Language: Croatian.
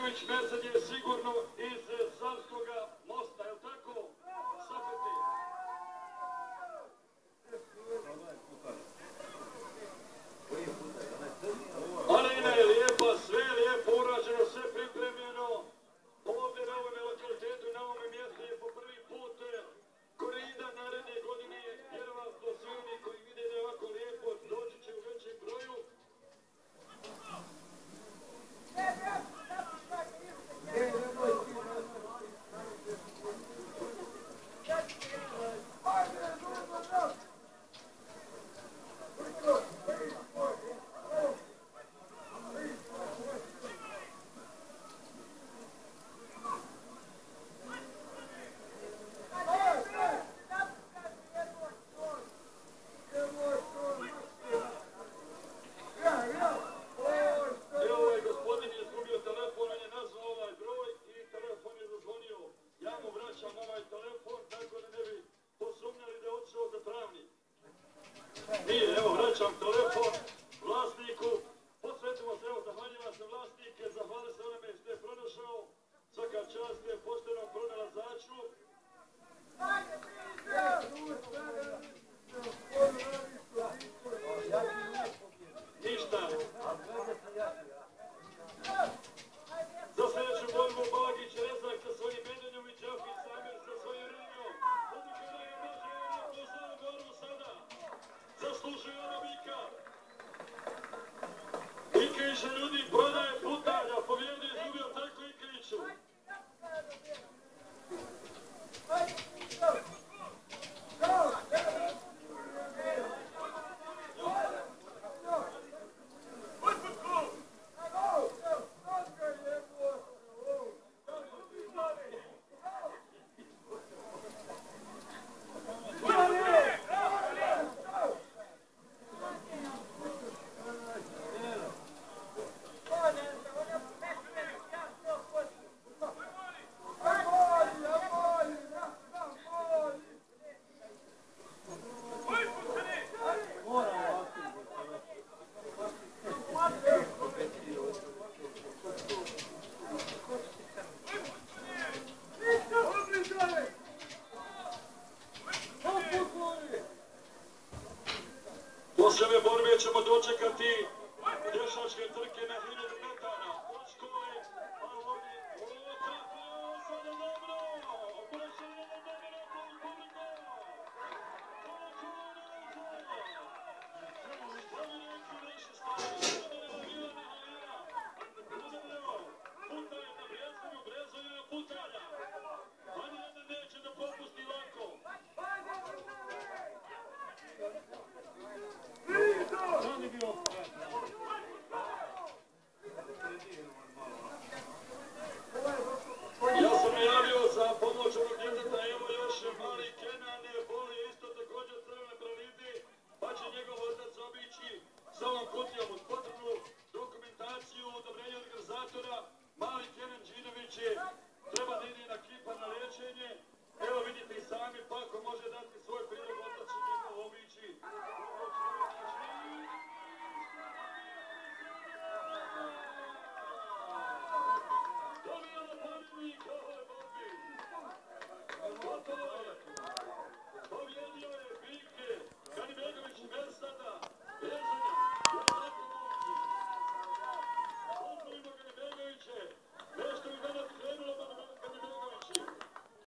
Ivić Merced je sigurno iz Savskoga mosta, je li tako? Sapeti. Arena je lijepa, sve je lijepo urađeno, sve pripremljeno. Ovdje na ovome lokalitetu, na ovome mjestu je po prvi put korida naredne godine, jer vas to svi oni koji vide da je ovako lijepo, doći će u većem broju. Nije, evo, vraćam telefon.